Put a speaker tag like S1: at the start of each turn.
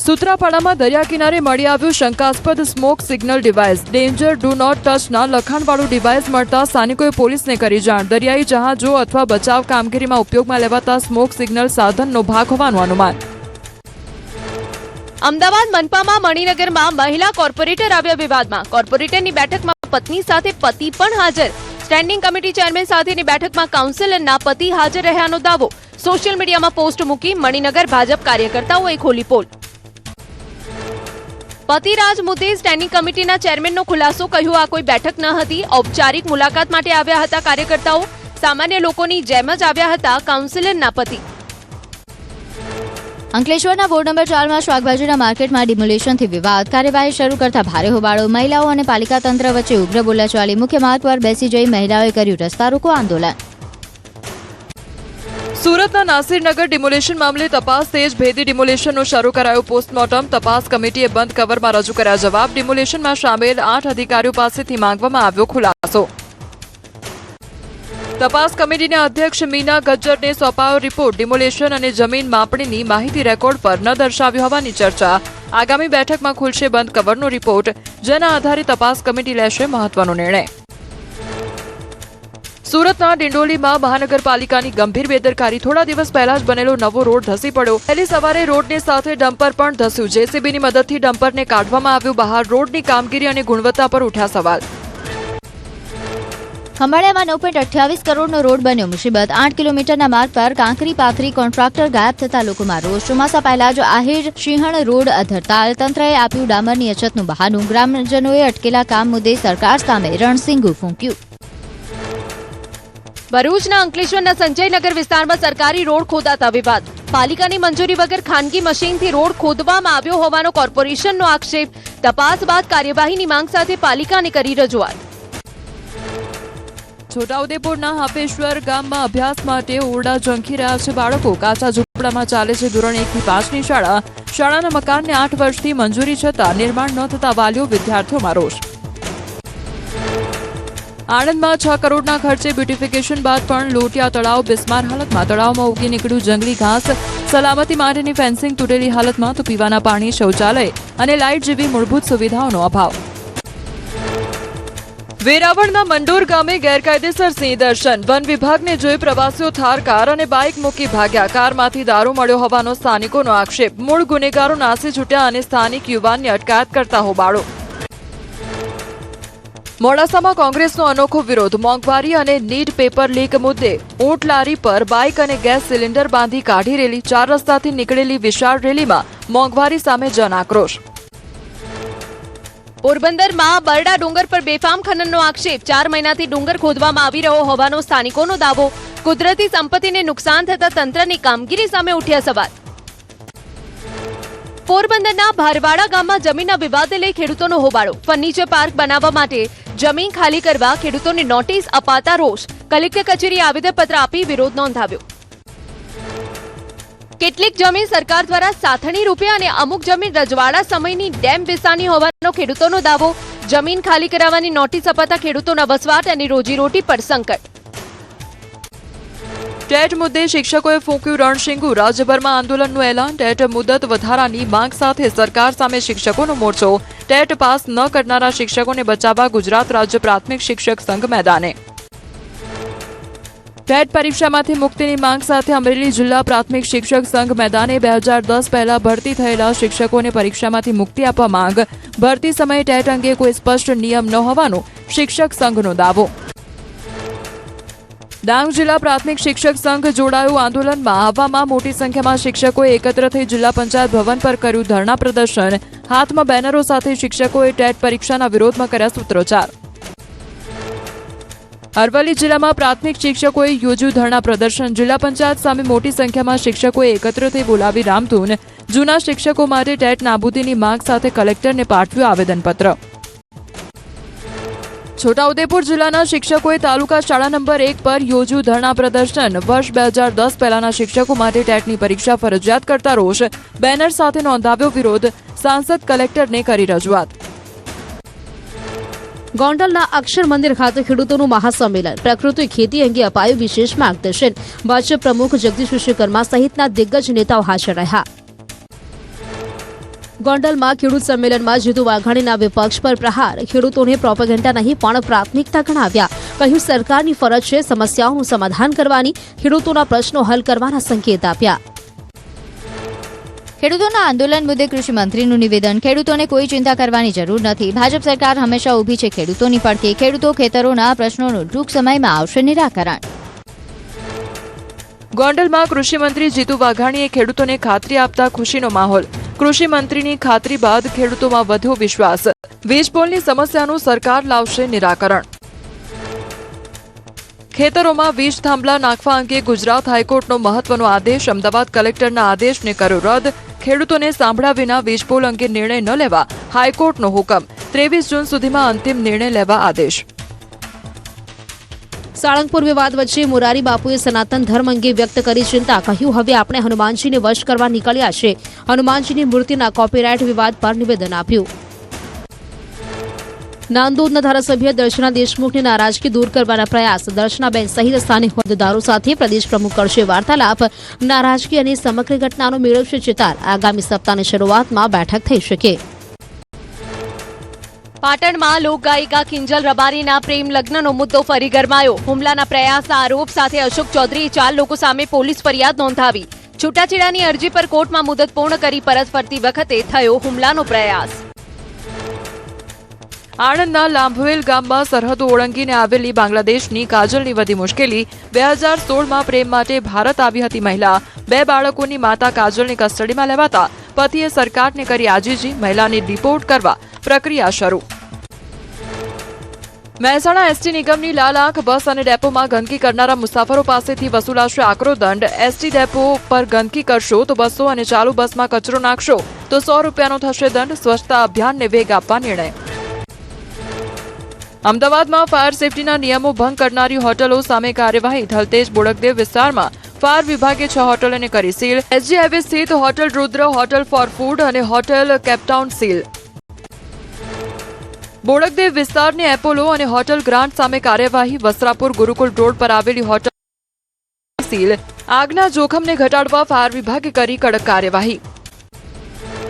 S1: સૂત્રાપાડામાં દરિયા કિનારે મળી આવ્યું શંકાસ્પદ smoke signal device. Danger do not ટચના લખાણવાળું ડિવાઇસ મળતા સ્થાનિકોએ પોલીસને કરી જાણ. દરિયાઈ જહાજો અથવા બચાવ કામગીરીમાં ઉપયોગમાં લેવાતા સ્મોક સિગ્નલ સાધનનો ભાગ હોવાનું અનુમાન.
S2: અમદાવાદ મનપામાં મણિનગરમાં મહિલા કોર્પોરેટર આવ્યા વિવાદમાં. કોર્પોરેટરની બેઠકમાં પત્ની સાથે પતિ પણ હાજર. સ્ટેન્ડિંગ કમિટી ચેરમેન સાથેની બેઠકમાં કાઉન્સિલરના પતિ હાજર રહ્યાનો દાવો. સોશિયલ મીડિયામાં પોસ્ટ મૂકી મણિનગર ભાજપ કાર્યકર્તાઓએ ખોલી પોલ. પતિરાજ મુદ્દે સ્ટેન્ડિંગ કમિટીના ચેરમેનનો ખુલાસો. કહ્યું આ કોઈ બેઠક ન હતી, ઔપચારિક મુલાકાત માટે આવ્યા હતા કાર્યકર્તાઓ. સામાન્ય લોકોની જેમ જ આવ્યા હતા કાઉન્સિલરના પતિ.
S3: અંકલેશ્વરના વોર્ડ નંબર 4માં શાકભાજીના માર્કેટમાં ડિમોલેશનથી વિવાદ. કાર્યવાહી શરૂ કરતા ભારે હોબાળો. મહિલાઓ અને પાલિકા તંત્ર વચ્ચે ઉગ્ર બોલાચાલી. મુખ્ય માર્ગ પર બેસી જઈ મહિલાઓએ કર્યું રસ્તા રોકો આંદોલન.
S1: સુરતના નાસિરનગર ડિમોલેશન મામલે તપાસ તેજ. ભેદી ડિમોલેશનનો શરૂ કરાયો પોસ્ટમોર્ટમ. તપાસ કમિટીએ બંધ કવરમાં રજૂ કર્યા જવાબ. ડિમોલેશનમાં સામેલ 8 અધિકારીઓ પાસેથી માંગવામાં આવ્યો ખુલાસો. તપાસ કમિટીના અધ્યક્ષ મીના ગજ્જરને સોંપાયો રિપોર્ટ. ડિમોલેશન અને જમીન માપણીની માહિતી રેકોર્ડ પર ન દર્શાવી હોવાની ચર્ચા. આગામી બેઠકમાં ખુલશે બંધ કવરનો રિપોર્ટ, જેના આધારે તપાસ કમિટી લેશે મહત્વનો નિર્ણય. સુરતના ડિંડોલીમાં મહાનગરપાલિકાની ગંભીર બેદરકારી. થોડા દિવસ પહેલા જ બનેલો નવો રોડ ધસી પડ્યો. પહેલી સવારે રોડની સાથે ડમ્પર પણ ધસ્યું. જેસીબીની મદદથી ડમ્પરને કાઢવામાં આવ્યું બહાર. રોડની કામગીરી અને ગુણવત્તા પર ઉઠ્યા સવાલ.
S3: ખંભાળિયામાં 9.28 કરોડનો રોડ બન્યો મુસીબત. 8 કિલોમીટરના માર્ગ પર કાંકરી પાથરી કોન્ટ્રાક્ટર ગાયબ થતા લોકોમાં રોષ. ચોમાસા પહેલા જ આહિર સિંહણ રોડ અધરતાલ. તંત્રએ આપ્યું ડામરની અછતનું બહાનું. ગ્રામજનોએ અટકેલા કામ મુદ્દે સરકાર સામે રણસિંગુ ફૂંક્યું.
S2: ભરૂચના અંકલેશ્વરના સંજયનગર વિસ્તારમાં સરકારી રોડ ખોદાતા વિવાદ. પાલિકાની મંજૂરી વગર ખાનગી મશીનથી રોડ ખોદવામાં આવ્યો હોવાનો કોર્પોરેશનનો આક્ષેપ. તપાસ બાદ કાર્યવાહીની માંગ સાથે પાલિકાને કરી રજૂઆત.
S1: છોટાઉદેપુરના હાપેશ્વર ગામમાં અભ્યાસ માટે ઓરડા ઝંખી રહ્યા છે બાળકો. કાચા ઝૂંપડામાં ચાલે છે ધોરણ 1 થી 5ની શાળા. શાળાના મકાનને 8 વર્ષથી મંજૂરી છતાં નિર્માણ ન થતા વાલીઓ વિદ્યાર્થીઓમાં રોષ. આણંદમાં 6 કરોડના ખર્ચે બ્યુટિફિકેશન બાદ પણ લોટિયા તળાવ બિસ્માર હાલતમાં. તળાવમાં ઉગી નીકળ્યું જંગલી ઘાસ. સલામતી માટેની ફેન્સિંગ તૂટેલી હાલતમાં તો પીવાના પાણી, શૌચાલય અને લાઇટ જેવી મૂળભૂત સુવિધાઓનો અભાવ. વેરાવળના મંડોર ગામે ગેરકાયદેસર સિંહ દર્શન. વન વિભાગને જોઈ પ્રવાસીઓ થાર કાર અને બાઇક મૂકી ભાગ્યા. કારમાંથી દારૂ મળ્યો હોવાનો સ્થાનિકોનો આક્ષેપ. મૂળ ગુનેગારો નાસી છૂટ્યા અને સ્થાનિક યુવાનની અટકાયત કરતા હોબાળો. મોડાસામાં કોંગ્રેસનો અનોખો વિરોધ. મોંઘવારી અને નીટ પેપર લીક મુદ્દે ઊંટ લારી પર બાઇક અને ગેસ સિલિન્ડર બાંધી કાઢી રેલી. 4 રસ્તાથી નીકળેલી વિશાળ રેલીમાં મોંઘવારી સામે જન આક્રોશ.
S2: પોરબંદરમાં બરડા ડુંગર પર બેફામ ખનનનો આક્ષેપ. 4 મહિનાથી ડુંગર ખોદવામાં આવી રહ્યો હોવાનો સ્થાનિકોનો દાવો. કુદરતી સંપત્તિને નુકસાન થતા તંત્રની કામગીરી સામે ઉઠ્યા સવાલ. પોરબંદરના ભારવાડા ગામમાં જમીનના વિવાદને લઈ ખેડૂતોનો હોબાળો. ફર્નિચર પાર્ક બનાવવા માટે જમીન ખાલી કરવા ખેડૂતોને નોટિસ અપાતા રોષ. કલેક્ટર કચેરીએ આવેદનપત્ર આપી વિરોધ નોંધાવ્યો. કેટલીક જમીન સરકાર દ્વારા સાથણી રૂપે અને અમુક જમીન રજવાડા સમયની ડેમ વિસાની હોવાનો ખેડૂતોનો દાવો. જમીન ખાલી કરાવવાની નોટિસ અપાતા ખેડૂતોના વસવાટ અને રોજીરોટી પર સંકટ.
S1: ટેટ મુદ્દે શિક્ષકોએ ફૂંક્યું રણશીંગુ. રાજ્યભરમાં આંદોલનનું એલાન. ટેટ મુદત વધારાની માંગ સાથે સરકાર સામે શિક્ષકોનો મોરચો. ટેટ પાસ ન કરનારા શિક્ષકોને બચાવવા ગુજરાત રાજ્ય પ્રાથમિક શિક્ષક સંઘ મેદાને. ટેટ પરીક્ષામાંથી મુક્તિની માંગ સાથે અમરેલી જિલ્લા પ્રાથમિક શિક્ષક સંઘ મેદાને. 2010 પહેલા ભરતી થયેલા શિક્ષકોને પરીક્ષામાંથી મુક્તિ આપવા માંગ. ભરતી સમયે ટેટ અંગે કોઈ સ્પષ્ટ નિયમ ન હોવાનો શિક્ષક સંઘનો દાવો. ડાંગ જિલ્લા પ્રાથમિક શિક્ષક સંઘ જોડાયું આંદોલનમાં. આહવામાં મોટી સંખ્યામાં શિક્ષકોએ એકત્ર થઈ જિલ્લા પંચાયત ભવન પર કર્યું ધરણા પ્રદર્શન. હાથમાં બેનરો સાથે શિક્ષકોએ ટેટ પરીક્ષાના વિરોધમાં કર્યા સૂત્રોચ્ચાર. અરવલ્લી જિલ્લામાં પ્રાથમિક શિક્ષકોએ યોજ્યું ધરણા પ્રદર્શન. જિલ્લા પંચાયત સામે મોટી સંખ્યામાં શિક્ષકોએ એકત્ર થઈ બોલાવી રામધૂન. જૂના શિક્ષકો માટે ટેટ નાબૂદીની માંગ સાથે કલેક્ટરને પાઠવ્યું આવેદનપત્ર. છોટાઉદેપુર જિલ્લાના શિક્ષકોએ તાલુકા શાળા નંબર 1 પર યોજ્યું ધરણા પ્રદર્શન. વર્ષ 2010 પહેલાના શિક્ષકો માટે ટેટની પરીક્ષા ફરજિયાત કરતા રોષ. બેનર સાથે નોંધાવ્યો વિરોધ. સાંસદ કલેક્ટરને કરી રજૂઆત.
S4: ગોંડલના અક્ષર મંદિર ખાતે ખેડૂતોનું મહાસંમેલન. પ્રકૃતિ ખેતી અંગે અપાયું વિશેષ માર્ગદર્શન. ભાજપ પ્રમુખ જગદીશ વિશ્વકર્મા સહિતના દિગ્ગજ નેતાઓ હાજર રહ્યા. ગોંડલમાં ખેડૂત સંમેલનમાં જીતુ વાઘાણીના વિપક્ષ પર પ્રહાર. ખેડૂતોને પ્રોપેગેન્ડા નહીં પણ પ્રાથમિકતા ગણાવ્યા. કહ્યું સરકારની ફરજ છે સમસ્યાઓનું સમાધાન કરવાની, ખેડૂતોના પ્રશ્નો હલ કરવાના સંકેત આપ્યા.
S3: ખેડૂતોના આંદોલન મુદ્દે કૃષિમંત્રીનું નિવેદન. ખેડૂતોને કોઈ ચિંતા કરવાની જરૂર નથી. ભાજપ સરકાર હંમેશા ઊભી છે ખેડૂતોની પડખે. ખેડૂતો ખેતરોના પ્રશ્નોનું ટૂંક સમયમાં આવશે નિરાકરણ.
S1: ગોંડલમાં કૃષિમંત્રી જીતુ વાઘાણીએ ખેડૂતોને ખાતરી આપતા ખુશીનો માહોલ. કૃષિમંત્રીની ખાતરી બાદ ખેડૂતોમાં વધુ વિશ્વાસ. વીજપોલની સમસ્યાનું સરકાર લાવશે નિરાકરણ. ખેતરોમાં વીજ થાંભલા નાખવા અંગે ગુજરાત હાઈકોર્ટનો મહત્વનો આદેશ. અમદાવાદ કલેક્ટરના આદેશને કર્યો રદ. ખેડૂતોને સાંભળ્યા વિના વીજપોલ અંગે નિર્ણય ન લેવા હાઈકોર્ટનો હુકમ. 23 જૂન સુધીમાં અંતિમ નિર્ણય લેવા આદેશ.
S4: સાળંગપુર વિવાદ વચ્ચે મોરારી બાપુએ સનાતન ધર્મ અંગે વ્યક્ત કરી ચિંતા. કહ્યું હવે આપણે હનુમાનજીને વશ કરવા નીકળ્યા છે. હનુમાનજીની મૂર્તિના કોપીરાઇટ વિવાદ પર નિવેદન આપ્યું. નાંદોદના ધારાસભ્ય દર્શના દેશમુખની નારાજગી દૂર કરવાના પ્રયાસ. દર્શનાબેન સહિત સ્થાનિક હોદ્દેદારો સાથે પ્રદેશ પ્રમુખ કરશે વાર્તાલાપ. નારાજગી અને સમગ્ર ઘટનાનો મેળવશે ચિતાર. આગામી સપ્તાહની શરૂઆતમાં બેઠક થઈ શકે.
S2: પાટણમાં લોકગાયિકા કિંજલ રબારીના પ્રેમ લગ્નનો મુદ્દો ફરી ગરમાયો. હુમલાના પ્રયાસના આરોપ સાથે અશોક ચૌધરીએ 4 લોકો સામે પોલીસ ફરિયાદ નોંધાવી. છૂટાછેડાની અરજી પર કોર્ટમાં મુદત પૂર્ણ કરી પરત ફરતી વખતે થયો હુમલાનો પ્રયાસ.
S1: આણંદના લાંભવેલ ગામમાં સરહદો ઓળંગીને આવેલી બાંગ્લાદેશની કાજલની વધી મુશ્કેલી. 2016માં પ્રેમ માટે ભારત આવી હતી મહિલા. 2 બાળકોની માતા કાજલની કસ્ટડીમાં લેવાતા પતિએ સરકારને કરી આજીજી. મહિલાને ડિપોર્ટ કરવા પ્રક્રિયા શરૂ. મહેસાણા એસટી નિગમની લાલ આંખ. બસ અને ડેપોમાં ગંદકી કરનારા મુસાફરો પાસેથી વસૂલાશે આકરો દંડ. એસટી ડેપો પર ગંદકી કરશો તો બસો અને ચાલુ બસમાં કચરો નાખશો તો 100 રૂપિયાનો થશે દંડ. સ્વચ્છતા અભિયાનને વેગ આપવા નિર્ણય. અમદાવાદમાં ફાયર સેફટીના નિયમો ભંગ કરનારી હોટલો સામે કાર્યવાહી. થલતેજ બોડકદેવ વિસ્તારમાં ફાયર વિભાગે 6 હોટલોને કરી સીલ. એસજી હાઈવે સ્થિત hotel Rudra, hotel for food અને હોટલ કેપટાઉન સીલ. બોડકદેવ વિસ્તારની એપોલો અને હોટલ ગ્રાન્ડ સામે કાર્યવાહી. વસ્ત્રાપુર ગુરુકુલ રોડ પર આવેલી હોટલ સીલ. આગના જોખમને ઘટાડવા ફાયર વિભાગે કરી કડક કાર્યવાહી.